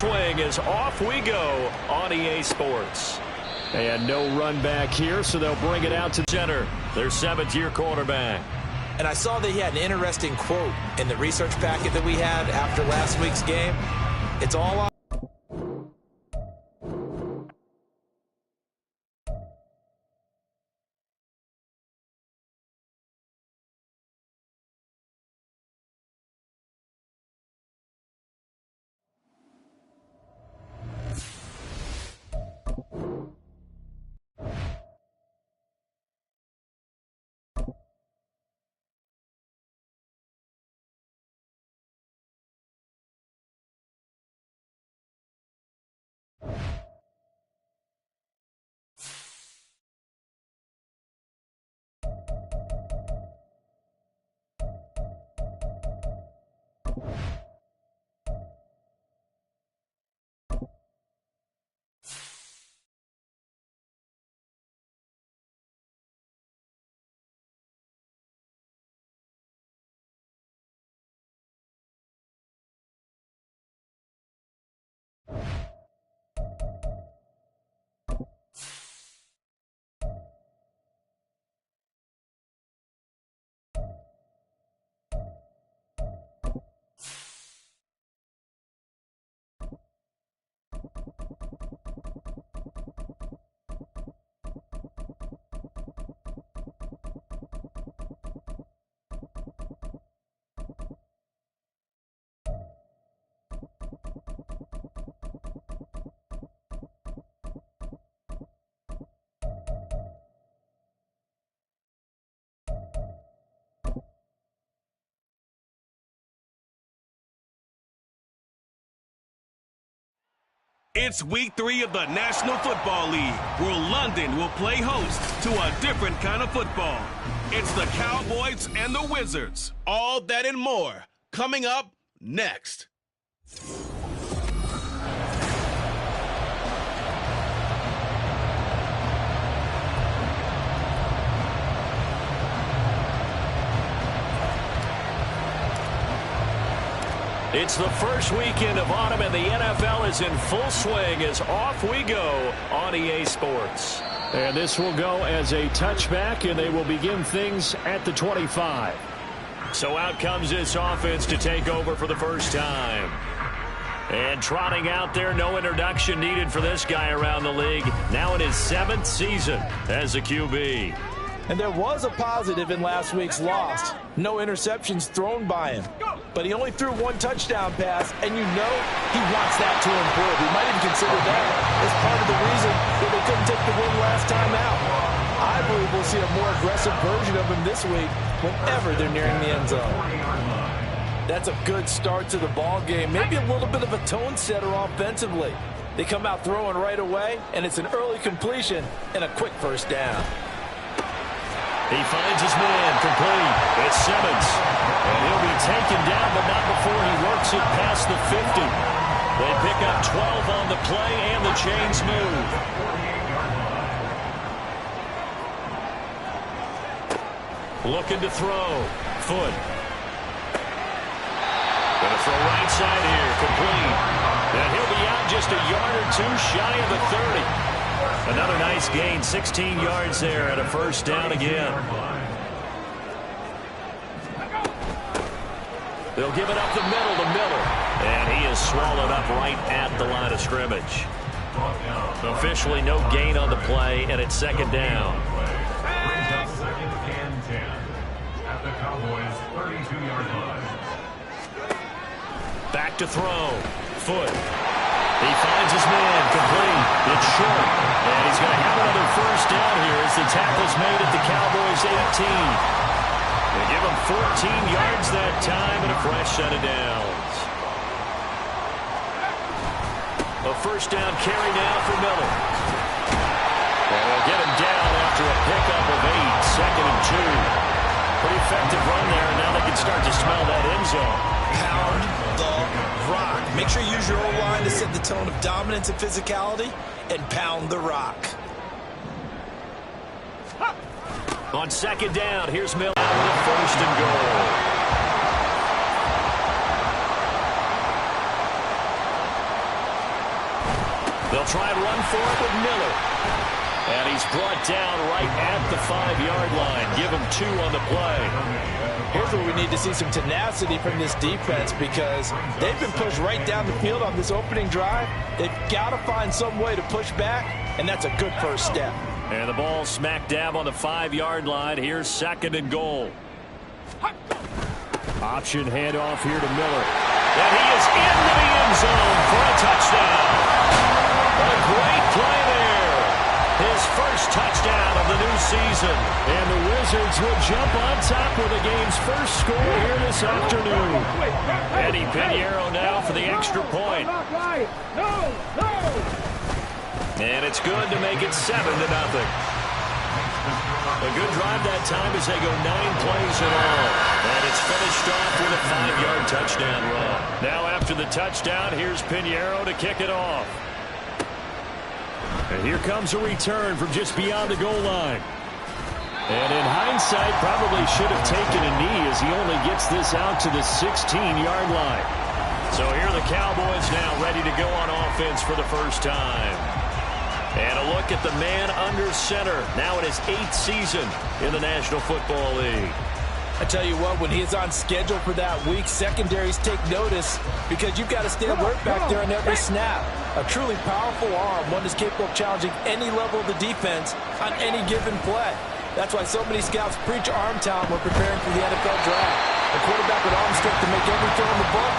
Swing is off we go on EA Sports. And no run back here, so they'll bring it out to center. Their seventh-year quarterback. And I saw that he had an interesting quote in the research packet that we had after last week's game. It's all on. It's week 3 of the National Football League, where London will play host to a different kind of football. It's the Cowboys and the Wizards. All that and more coming up next. It's the first weekend of autumn, and the NFL is in full swing as off we go on EA Sports. And this will go as a touchback, and they will begin things at the 25. So out comes this offense to take over for the first time. And trotting out there, no introduction needed for this guy around the league. Now in his 7th season as a QB. And there was a positive in last week's loss. No interceptions thrown by him. But he only threw 1 touchdown pass, and you know he wants that to improve. He might even consider that as part of the reason that they couldn't take the win last time out. I believe we'll see a more aggressive version of him this week whenever they're nearing the end zone. That's a good start to the ball game. Maybe a little bit of a tone setter offensively. They come out throwing right away, and it's an early completion and a quick first down. He finds his man, complete. It's Simmons. And he'll be taken down, but not before he works it past the 50. They pick up 12 on the play, and the chains move. Looking to throw. Foot. Going to throw right side here, complete. And he'll be out just a yard or two shy of the 30. Another nice gain, 16 yards there and a first down again. They'll give it up the middle to Miller. And he is swallowed up right at the line of scrimmage. Officially no gain on the play, and it's second down. Brings up second and 10 at the Cowboys' 32-yard line. Back to throw. Foot. He finds his man, complete. It's short. And he's going to have another first down here as the tackle's made at the Cowboys' 18. They give him 14 yards that time and a fresh set of downs. A first down carry now for Miller. And they'll get him down after a pickup of 8, second and 2. Pretty effective run there, and now they can start to smell that end zone. Pound the rock. Make sure you use your O-line to set the tone of dominance and physicality, and pound the rock. On second down, here's Miller with a first and goal. They'll try and run for it with Miller. And he's brought down right at the 5-yard line. Give him 2 on the play. Here's where we need to see some tenacity from this defense because they've been pushed right down the field on this opening drive. They've got to find some way to push back, and that's a good first step. And the ball smack dab on the 5-yard line. Here's 2nd and goal. Option handoff here to Miller. And he is into the end zone for a touchdown. A great play there. His first touchdown of the new season. And the Wizards will jump on top with the game's first score here this afternoon. Eddie Pinheiro now for the extra point. And it's good to make it 7-0. A good drive that time as they go 9 plays in all. And it's finished off with a 5-yard touchdown run. Now after the touchdown, here's Pinheiro to kick it off. And here comes a return from just beyond the goal line. And in hindsight, probably should have taken a knee as he only gets this out to the 16-yard line. So here are the Cowboys now ready to go on offense for the first time. And a look at the man under center. Now in his 8th season in the National Football League. I tell you what, when he's on schedule for that week, secondaries take notice because you've got to stay alert back there on every snap. A truly powerful arm, one that's capable of challenging any level of the defense on any given play. That's why so many scouts preach arm talent when preparing for the NFL draft. A quarterback with arm strength to make every throw in the book,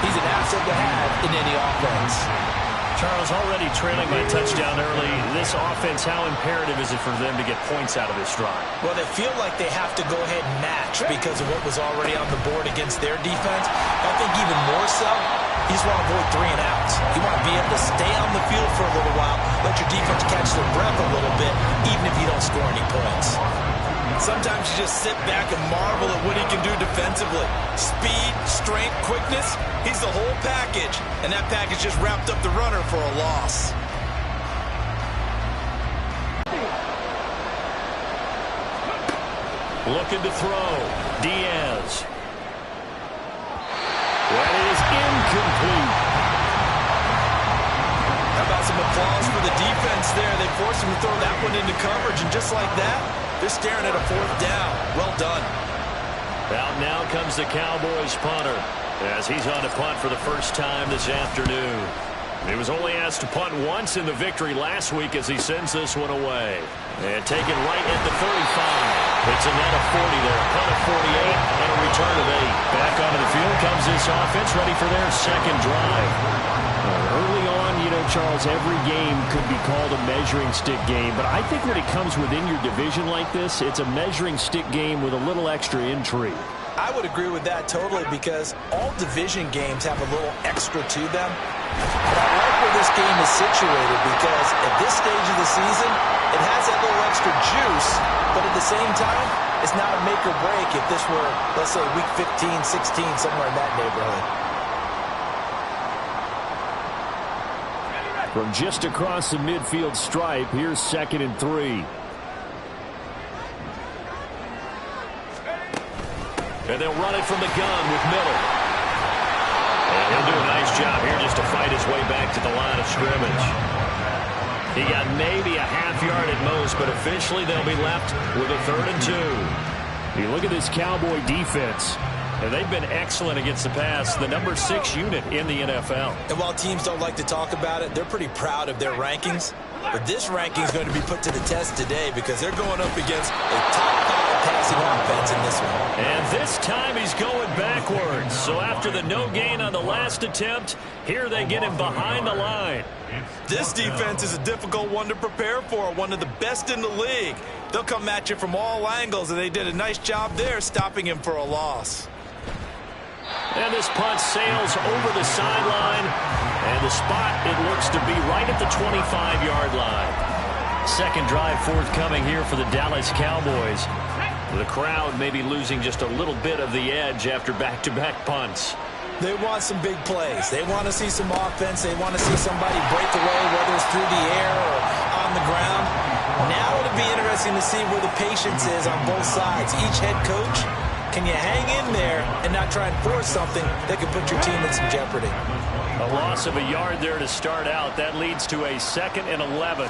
he's an asset to have in any offense. Charles, already trailing by touchdown early. This offense, how imperative is it for them to get points out of this drive? Well, they feel like they have to go ahead and match because of what was already on the board against their defense. I think even more so, you just want to avoid 3 and outs. You want to be able to stay on the field for a little while, let your defense catch their breath a little bit, even if you don't score any points. Sometimes you just sit back and marvel at what he can do defensively. Speed, strength, quickness, he's the whole package. And that package just wrapped up the runner for a loss. Looking to throw. Diaz. That is incomplete. How about some applause for the defense there? They forced him to throw that one into coverage, and just like that, they're staring at a 4th down. Well done. Out now comes the Cowboys punter as he's on to punt for the first time this afternoon. He was only asked to punt once in the victory last week as he sends this one away. And taken right at the 35. It's a net of 40 there. A punt of 48 and a return of 8. Back onto the field comes this offense ready for their second drive. Early on, you know, Charles, every game could be called a measuring stick game. But I think when it comes within your division like this, it's a measuring stick game with a little extra intrigue. I would agree with that totally because all division games have a little extra to them. But I like where this game is situated because at this stage of the season, it has that little extra juice, but at the same time, it's not a make or break if this were, let's say, week 15, 16, somewhere in that neighborhood. From just across the midfield stripe, here's 2nd and 3. And they'll run it from the gun with Miller. And he'll do a nice job here just to fight his way back to the line of scrimmage. He got maybe a half yard at most, but officially they'll be left with a 3rd and 2. You look at this Cowboy defense, and they've been excellent against the pass, the number 6 unit in the NFL. And while teams don't like to talk about it, they're pretty proud of their rankings. But this ranking is going to be put to the test today because they're going up against a top 5 passing offense in this one. And this time he's going backwards. So after the no gain on the last attempt, here they get him behind the line. This defense is a difficult one to prepare for, one of the best in the league. They'll come at you from all angles, and they did a nice job there stopping him for a loss. And this punt sails over the sideline. And the spot, it looks to be right at the 25-yard line. Second drive forthcoming here for the Dallas Cowboys. The crowd maybe losing just a little bit of the edge after back-to-back punts. They want some big plays. They want to see some offense. They want to see somebody break away, whether it's through the air or on the ground. Now it'll be interesting to see where the patience is on both sides. Each head coach, can you hang in there and not try and force something that could put your team in some jeopardy? A loss of a yard there to start out. That leads to a 2nd and 11.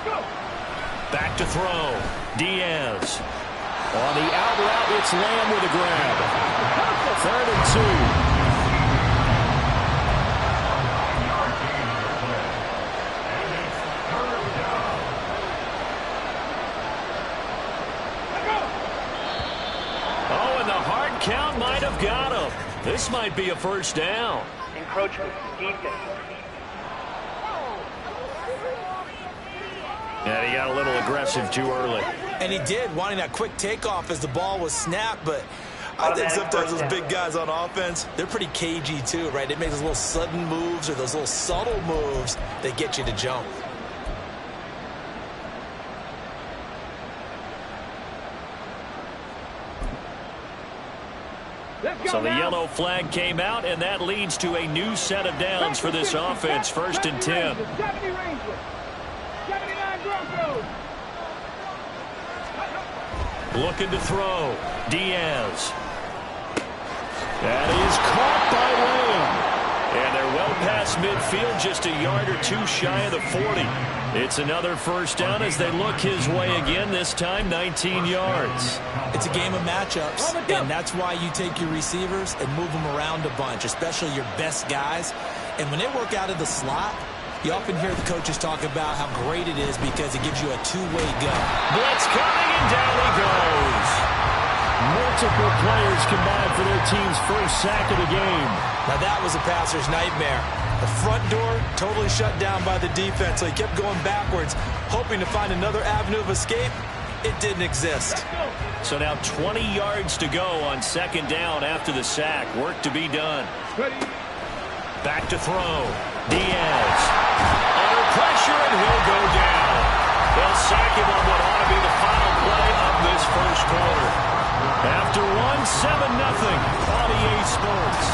Back to throw. Diaz. On the out route, it's Lamb with a grab. 3rd and 2. Oh, and the hard count might have got him. This might be a first down. Encroachment, defense. Yeah, he got a little aggressive too early. And he did, wanting that quick takeoff as the ball was snapped, but I think sometimes those big guys on offense, they're pretty cagey too, right? They make those little sudden moves or those little subtle moves that get you to jump. So the yellow flag came out, and that leads to a new set of downs for this offense. 1st and 10. Looking to throw. Diaz. That is caught by Lamb. And they're well past midfield, just a yard or two shy of the 40. It's another first down as they look his way again, this time 19 yards. It's a game of matchups, and that's why you take your receivers and move them around a bunch, especially your best guys. And when they work out of the slot, you often hear the coaches talk about how great it is because it gives you a two-way go. Blitz coming, and down he goes. Multiple players combined for their team's first sack of the game. Now that was a passer's nightmare. The front door totally shut down by the defense, so he kept going backwards, hoping to find another avenue of escape. It didn't exist. So now 20 yards to go on 2nd down after the sack. Work to be done. Back to throw. Diaz. Under pressure, and he'll go down. They'll sack him on what ought to be the final play of this first quarter. After 7-0 on EA Sports.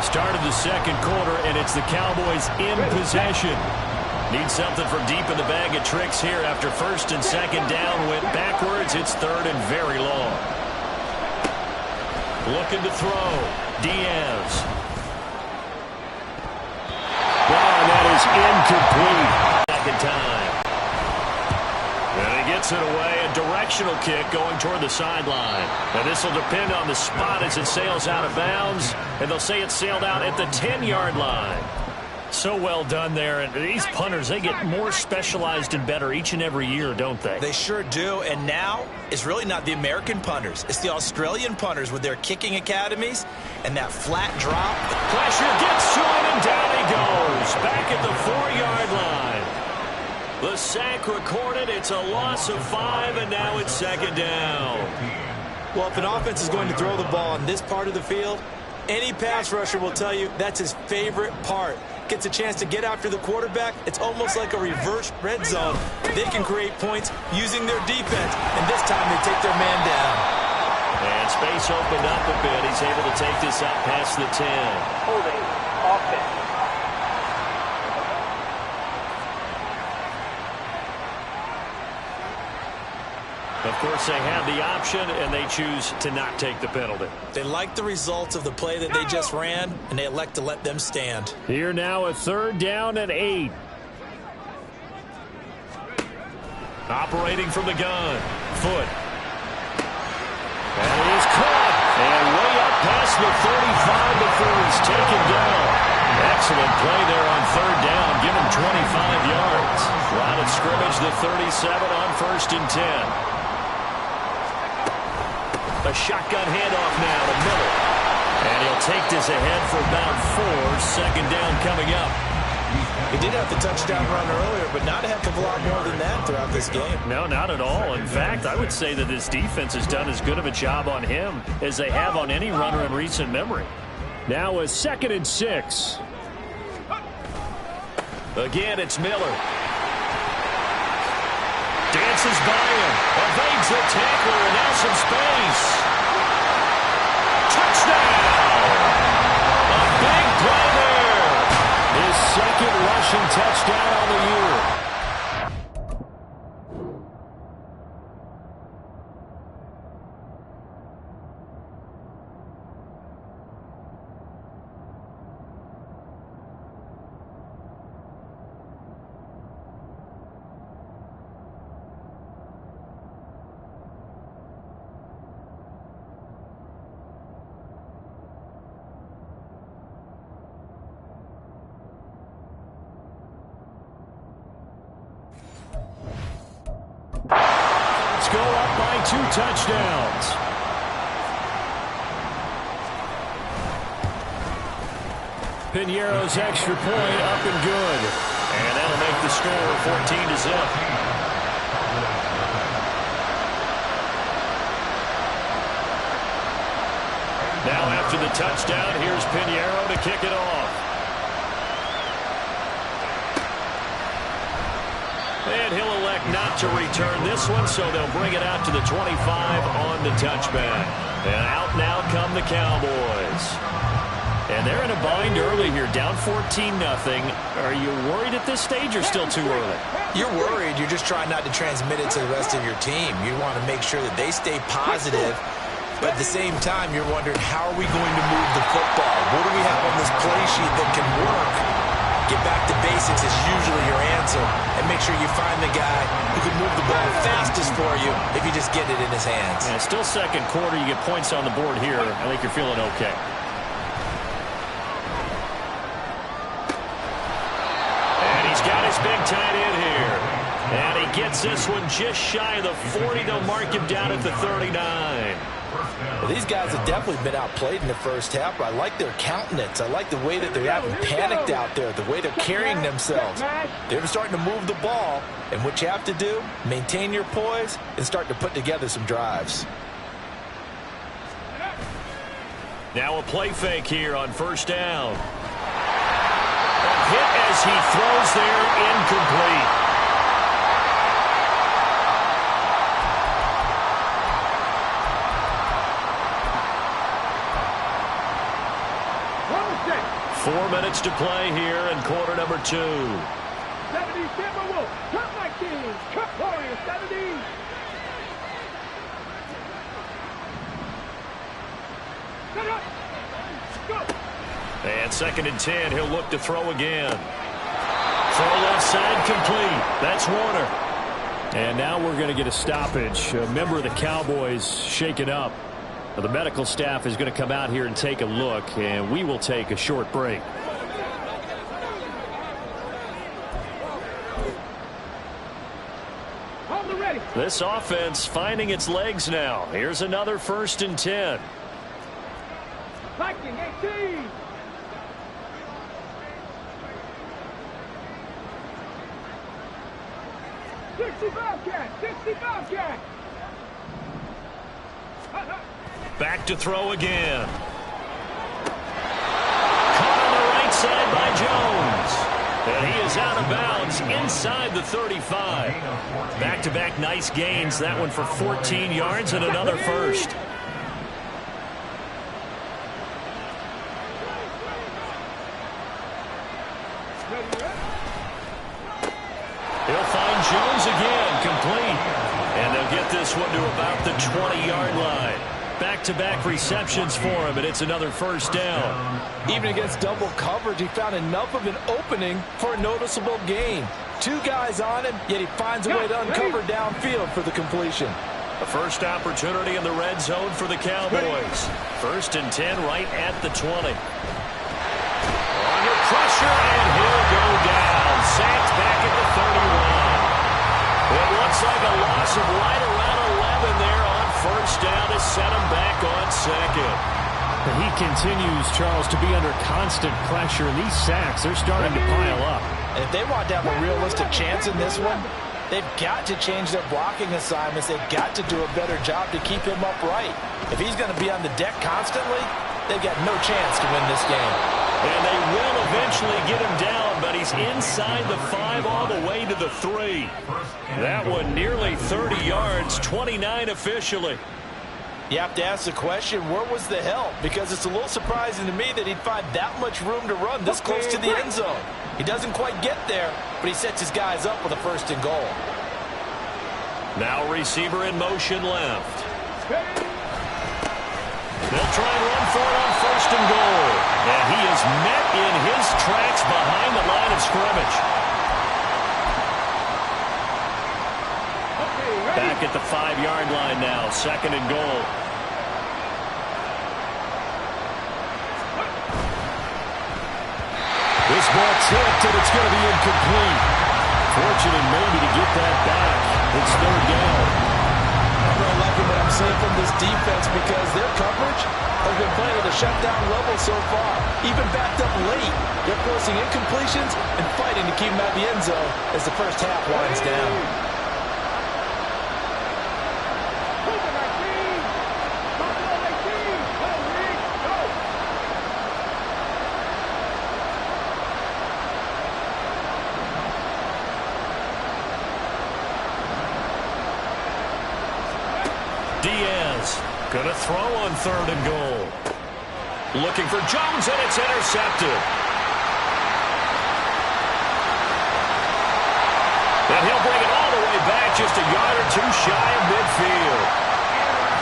Start of the 2nd quarter, and it's the Cowboys in possession. Need something from deep in the bag of tricks here after 1st and 2nd down went backwards. It's 3rd and very long. Looking to throw. Diaz. And that is incomplete. 2nd time. And he gets it away. A directional kick going toward the sideline. And this will depend on the spot as it sails out of bounds. And they'll say it sailed out at the 10-yard line. So well done there. And these punters, they get more specialized and better each and every year, don't they? They sure do. And now it's really not the American punters. It's the Australian punters with their kicking academies and that flat drop. Pressure gets to him, and down he goes. Back at the 4-yard line. The sack recorded. It's a loss of 5, and now it's 2nd down. Well, if an offense is going to throw the ball on this part of the field, any pass rusher will tell you that's his favorite part. Gets a chance to get after the quarterback. It's almost like a reverse red zone. They can create points using their defense, and this time they take their man down. And space opened up a bit. He's able to take this up past the 10. Holding, offense. Of course, they have the option, and they choose to not take the penalty. They like the results of the play that they just ran, and they elect to let them stand. Here now, a 3rd down and 8. Operating from the gun. Foot. And he is caught. And way up past the 35 before he's taken down. Excellent play there on 3rd down. Give him 25 yards. Line of scrimmage, the 37 on 1st and 10. A shotgun handoff now to Miller. And he'll take this ahead for about 4. 2nd down coming up. He did have the touchdown run earlier, but not a heck of a lot more than that throughout this game. No, not at all. In fact, I would say that this defense has done as good of a job on him as they have on any runner in recent memory. Now a 2nd and 6. Again, it's Miller. Dances by him. Evades the tackler, and now some space. Touchdown! A big play there. His 2nd rushing touchdown on the year. 2 touchdowns. Piñeiro's extra point up and good. And that'll make the score 14-0. Now after the touchdown, here's Piñeiro to kick it off. And he'll elect not to return this one, so they'll bring it out to the 25 on the touchback. And out now come the Cowboys. And they're in a bind early here, down 14-0. Are you worried at this stage or still too early? You're worried. You're just trying not to transmit it to the rest of your team. You want to make sure that they stay positive. But at the same time, you're wondering, how are we going to move the football? What do we have on this play sheet that can work? Get back to basics is usually your answer. And make sure you find the guy who can move the ball fastest for you if you just get it in his hands. Yeah, still second quarter. You get points on the board here. I think you're feeling okay. And he's got his big tight end here. And he gets this one just shy of the 40. They'll mark him down at the 39. Well, these guys have definitely been outplayed in the first half, but I like their countenance. I like the way that they haven't panicked out there, the way they're carrying themselves. They're starting to move the ball, and what you have to do, maintain your poise and start to put together some drives. Now a play fake here on first down. A hit as he throws there, incomplete. Four minutes to play here in quarter number 2. 70 Timberwolves, cut my Kings, cut Warriors, 70. Set up, go. And 2nd and 10, he'll look to throw again. Throw left side complete. That's Warner. And now we're going to get a stoppage. A member of the Cowboys shaken up. The medical staff is going to come out here and take a look, and we will take a short break. This offense finding its legs now. Here's another 1st and 10. Viking 18. Back to throw again. Caught on the right side by Jones. And he is out of bounds inside the 35. Back-to-back nice gains. That one for 14 yards and another first. He'll find Jones again, complete. And they'll get this one to about the 20-yard line. Back-to-back receptions for him, and it's another first down. Even against double coverage, he found enough of an opening for a noticeable gain. 2 guys on him, yet he finds a way to uncover downfield for the completion. A first opportunity in the red zone for the Cowboys. 1st and 10 right at the 20. Under pressure, and he'll go down. Sacked back at the 31. It looks like a loss of right around 11 there on first down to set him back on 2nd. He continues, Charles, to be under constant pressure, and these sacks, they're starting to pile up. And if they want to have a realistic chance in this one, they've got to change their blocking assignments. They've got to do a better job to keep him upright. If he's going to be on the deck constantly, they've got no chance to win this game. And they will eventually get him down, but he's inside the 5 all the way to the 3. That one nearly 30 yards, 29 officially. You have to ask the question, where was the help? Because it's a little surprising to me that he'd find that much room to run this close to the end zone. He doesn't quite get there, but he sets his guys up with a 1st and goal. Now receiver in motion left. They'll try and run for it on 1st and goal. And he is met in his tracks behind the line of scrimmage. Back at the 5-yard line now, 2nd and goal. This ball tipped, and it's going to be incomplete. Fortunate maybe to get that back. It's 3rd down. Number 11 seeing from this defense because their coverage has been playing at a shutdown level so far. Even backed up late, they're forcing incompletions and fighting to keep them out of the end zone as the first half winds down. Going to throw on 3rd and goal. Looking for Jones, and it's intercepted. And he'll bring it all the way back, just a yard or two shy of midfield.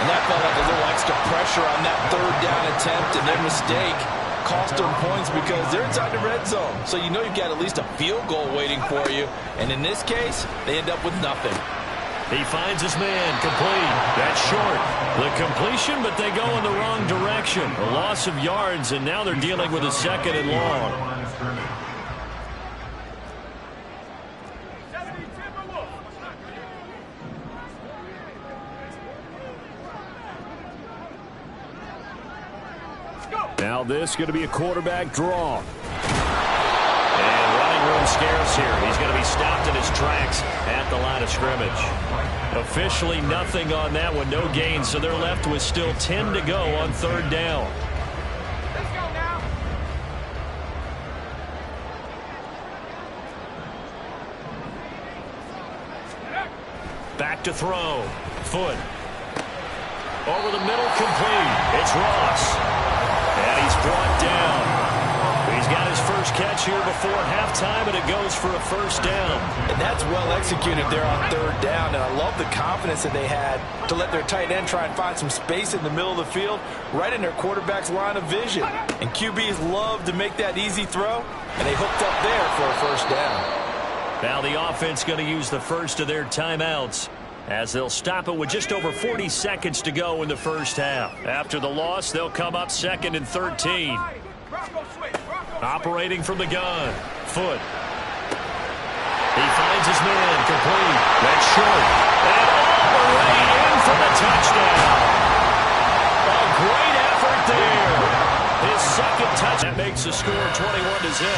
And that felt like a little extra pressure on that 3rd down attempt, and their mistake cost them points because they're inside the red zone. So you know you've got at least a field goal waiting for you. And in this case, they end up with nothing. He finds his man, complete. That's short. The completion, but they go in the wrong direction. A loss of yards, and now they're dealing with a 2nd and long. Now this is going to be a quarterback draw. And running room scarce here. He's going to be stopped in his tracks at the line of scrimmage. Officially nothing on that one, no gain, so they're left with still 10 to go on 3rd down. Let's go now. Back to throw. Foot. Over the middle, complete. It's Ross. And he's brought down. He's got his first catch here before halftime, and it goes for a 1st down. And that's well executed there on 3rd down. And I love the confidence that they had to let their tight end try and find some space in the middle of the field, right in their quarterback's line of vision. And QBs love to make that easy throw, and they hooked up there for a 1st down. Now the offense going to use the first of their timeouts, as they'll stop it with just over 40 seconds to go in the first half. After the loss, they'll come up 2nd and 13. Operating from the gun. Foot. He finds his man, complete. That's short. And all the way in for the touchdown. A great effort there. His 2nd touch. That makes the score 21-0.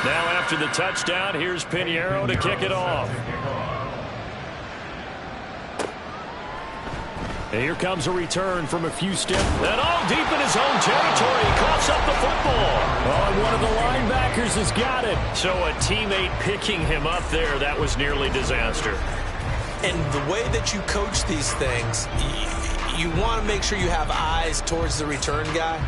Now after the touchdown, here's Pinheiro to kick it off. And here comes a return from a few steps. And all deep in his own territory. He coughs up the football. Oh, and one of the linebackers has got it. So a teammate picking him up there, that was nearly disaster. And the way that you coach these things, you want to make sure you have eyes towards the return guy,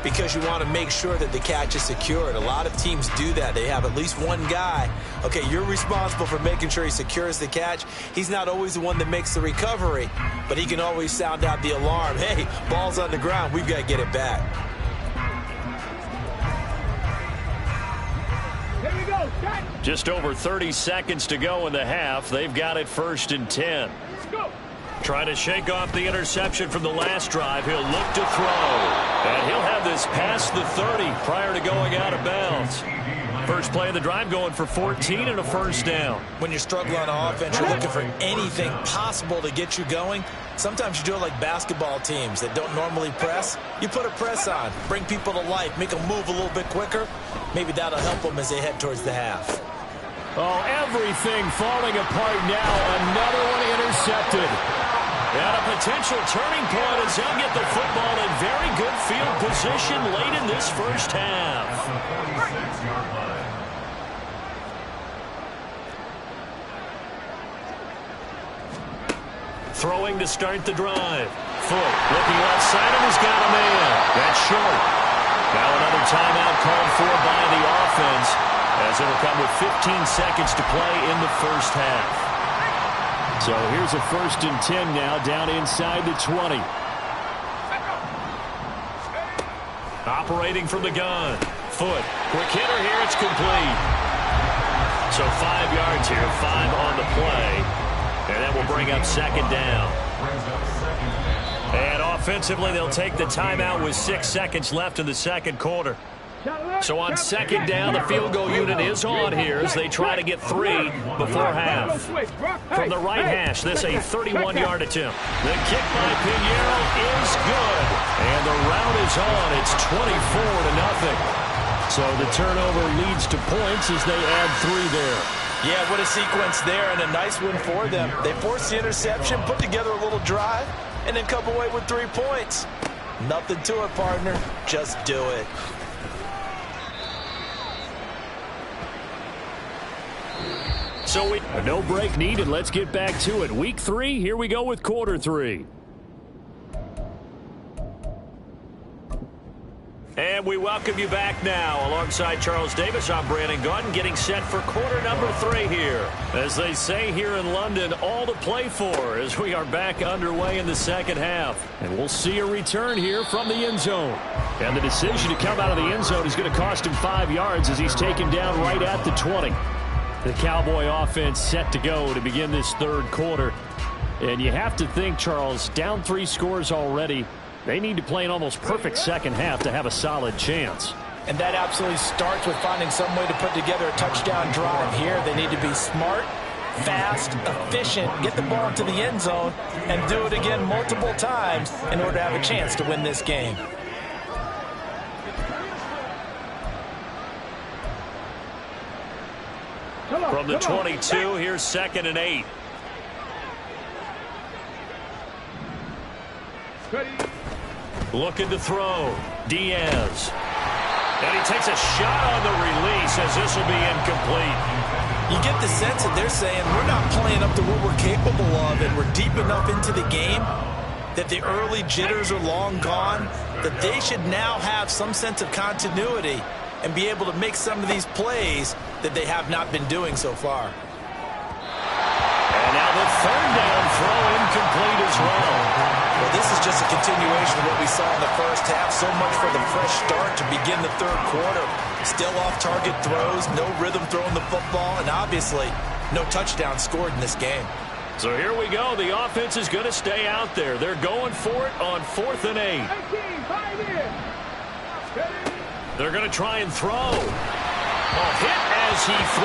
because you want to make sure that the catch is secured. A lot of teams do that. They have at least one guy. Okay, you're responsible for making sure he secures the catch. He's not always the one that makes the recovery, but he can always sound out the alarm. Hey, ball's on the ground. We've got to get it back. Here we go. Set. Just over 30 seconds to go in the half. They've got it 1st and 10. Let's go. Trying to shake off the interception from the last drive. He'll look to throw. And he'll have this past the 30 prior to going out of bounds. First play of the drive going for 14 and a 1st down. When you're struggling on offense, you're looking for anything possible to get you going. Sometimes you do it like basketball teams that don't normally press. You put a press on, bring people to life, make them move a little bit quicker. Maybe that'll help them as they head towards the half. Oh, everything falling apart now. Another one intercepted. And a potential turning point as they'll get the football in very good field position late in this first half. Throwing to start the drive. Foot looking left side and has got a man. That's short. Now another timeout called for by the offense, as it'll come with 15 seconds to play in the first half. So here's a 1st and 10 now, down inside the 20. Operating from the gun. Foot. Quick hitter here. It's complete. So 5 yards here, 5 on the play. And that will bring up 2nd down. And offensively, they'll take the timeout with 6 seconds left in the 2nd quarter. So on second down, the field goal unit is on here as they try to get 3 before half. From the right hash, this a 31-yard attempt. The kick by Pinheiro is good. And the route is on. It's 24-0. So the turnover leads to points as they add 3 there. Yeah, what a sequence there, and a nice one for them. They forced the interception, put together a little drive, and then come away with 3 points. Nothing to it, partner. Just do it. So no break needed. Let's get back to it. Week 3, here we go with quarter 3. And we welcome you back now. Alongside Charles Davis, I'm Brandon Gaudin, getting set for quarter number 3 here. As they say here in London, all to play for as we are back underway in the second half. And we'll see a return here from the end zone. And the decision to come out of the end zone is going to cost him 5 yards as he's taken down right at the 20. The Cowboy offense set to go to begin this third quarter. And you have to think, Charles, down 3 scores already. They need to play an almost perfect second half to have a solid chance. And that absolutely starts with finding some way to put together a touchdown drive here. They need to be smart, fast, efficient, get the ball into the end zone, and do it again multiple times in order to have a chance to win this game. From the 22, here's 2nd and 8. Looking to throw. Diaz. And he takes a shot on the release as this will be incomplete. You get the sense that they're saying we're not playing up to what we're capable of, and we're deep enough into the game that the early jitters are long gone, that they should now have some sense of continuity and be able to make some of these plays that they have not been doing so far. And now the 3rd down throw incomplete as well. Well, this is just a continuation of what we saw in the first half. So much for the fresh start to begin the third quarter. Still off-target throws, no rhythm throwing the football, and obviously no touchdown scored in this game. So here we go. The offense is going to stay out there. They're going for it on 4th and 8. They're going to try and throw. A hit as he throws.